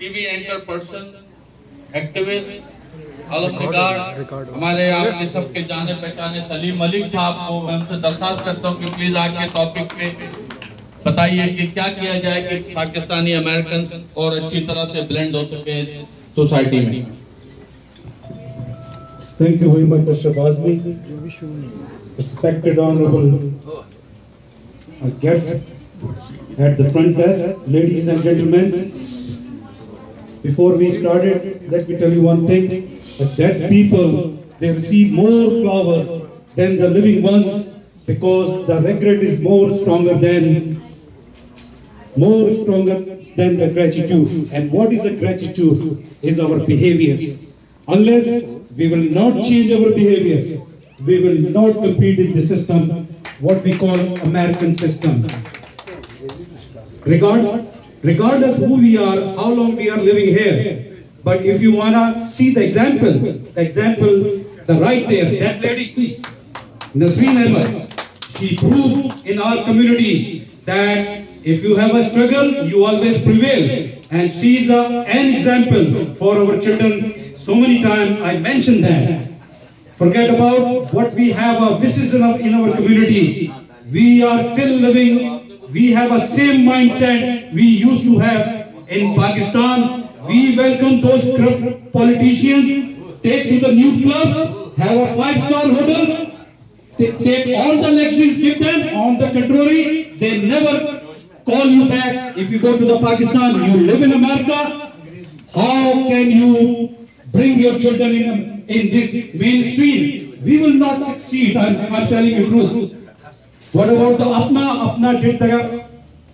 T V anchor person, activist, عالم نگار, ہمارے آپ کے سب کے جانے پہچانے سلیم ملک صاحب کو میں ان سے درخواست کرتا ہوں کہ پلیز آج کے ٹاپک پہ بتائیے کہ کیا کیا جائے کہ پاکستانی امریکن اور اچھی طرح سے بلینڈ ہو سکے سوسائٹی میں. Thank you very much, Ashraf Azmi. Respected honorable guests at the front desk, ladies and gentlemen. Before we started, let me tell you one thing, that dead people, they receive more flowers than the living ones, because the regret is more stronger than the gratitude. And what is the gratitude? Is our behaviors. Unless we will not change our behaviors, we will not compete in the system, what we call American system. Regardless who we are, how long we are living here. But if you wanna see the example, the right there, that lady, Nasreen Ahmed, she proved in our community that if you have a struggle, you always prevail. And she is an example for our children. So many times I mentioned that. Forget about what we have a wishes in our community. We are still living, we have a same mindset we used to have in Pakistan. We welcome those corrupt politicians, take to the new clubs, have a 5-star hotels, take all the luxuries, give them. On the contrary, they never call you back. If you go to the Pakistan, you live in America, how can you bring your children in this mainstream? We will not succeed. I'm telling you the truth. What about the Apna did the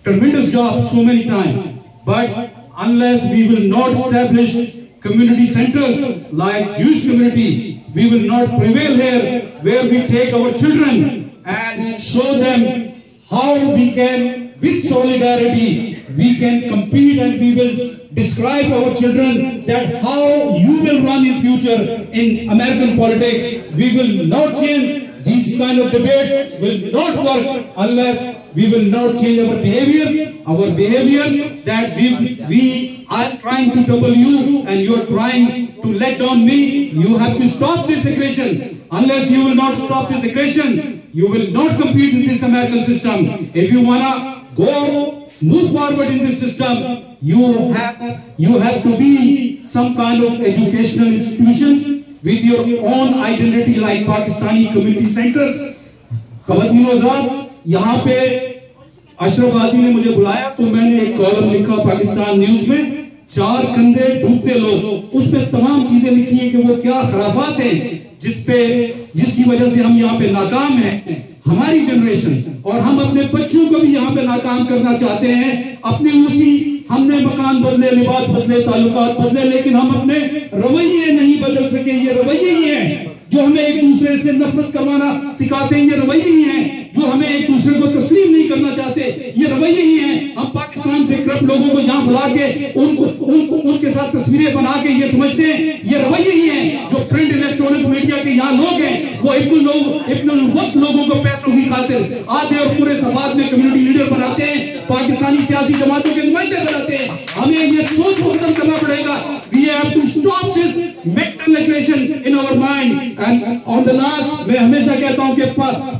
tremendous job so many times. But unless we will not establish community centers like Jewish community, we will not prevail here, where we take our children and show them how we can, with solidarity, we can compete, and we will describe our children that how you will run in future in American politics. We will not change. These kind of debates will not work unless we will not change our behavior. Our behavior that we are trying to trouble you and you are trying to let down me. You have to stop this aggression. Unless you will not stop this aggression, you will not compete in this American system. If you wanna move forward in this system, you have to be some kind of educational institutions with your own identity like Pakistani community centers. خواتین و حضرات, یہاں پہ اشرف غازی نے مجھے بلایا تو میں نے ایک کالم لکھا پاکستان نیوز میں, 4 کندھے ڈوبتے لوگ. اس پہ تمام چیزیں لکھی ہیں کہ وہ کیا خرافات ہیں جس کی وجہ سے ہم یہاں پہ ناکام ہیں. ہماری جنریشن اور ہم اپنے بچوں کو بھی یہاں پہ ناکام کرنا چاہتے ہیں. ہم نے مکان بدلے, لباس بدلے, تعلقات بدلے, لیکن ہم اپنے رویے نہیں بدل سکے. یہ رویے ہی ہیں جو ہمیں ایک دوسرے سے نفرت کروانا سکھاتے ہیں. یہ رویے ہی ہیں جو ہمیں ایک دوسرے کو تسلیم نہیں کرنا چاہتے. یہ رویے ہی ہیں. ہم پاکستان سے کرپٹ لوگوں کو یہاں بلا کے ان کے ساتھ تصویریں بنا کے یہ سمجھتے ہیں. یہ رویے ہی ہیں جو پرنٹ الیکٹرونک میڈیا کے یہاں لوگ ہیں, وہ ابن الوقت لوگوں کو پیسوں کی خاطر آتے اور پورے سماج میں کمیونٹی لیڈر بناتے ہیں, پاکستانی سیاسی جماعتوں کے نمائندے بناتے ہیں. ہمیں یہ سوچ کو ختم کرنا پڑے گا. We have to stop this mental aggression in our mind. And on the last, میں ہمیشہ کہتا ہوں کہ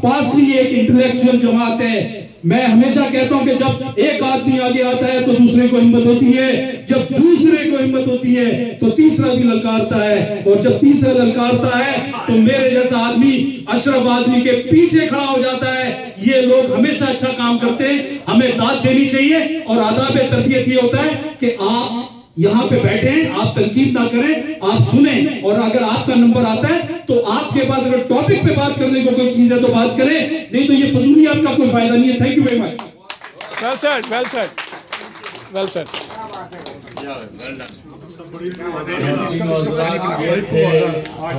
پاسلی ایک انٹلیکچوئل جماعت ہے. میں ہمیشہ کہتا ہوں کہ جب ایک آدمی آگے آتا ہے تو دوسرے کو ہمت ہوتی ہے, جب دوسرے کو ہمت ہوتی ہے تو تیسرا بھی للکارتا ہے, اور جب تیسرا للکارتا ہے تو میرے جیسا آدمی اشرف آدمی کے پیچھے کھڑا ہو جاتا ہے. یہ لوگ ہمیشہ اچھا کام کرتے ہیں, ہمیں داد دینی چاہیے. اور آداب تربیت یہ ہوتا ہے کہ آپ یہاں پہ بیٹھے ہیں, آپ تنقید نہ کریں, آپ سنیں, اور اگر آپ کا نمبر آتا ہے تو آپ کے پاس اگر ٹاپک پہ بات کرنے کو کوئی چیز ہے تو بات کریں, نہیں تو یہ فضولیات کا کوئی فائدہ نہیں ہے. Thank you very much. Well said, well said, well said.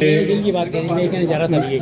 دل کی بات کہنے میں کہنا چاہ رہا تھا یہ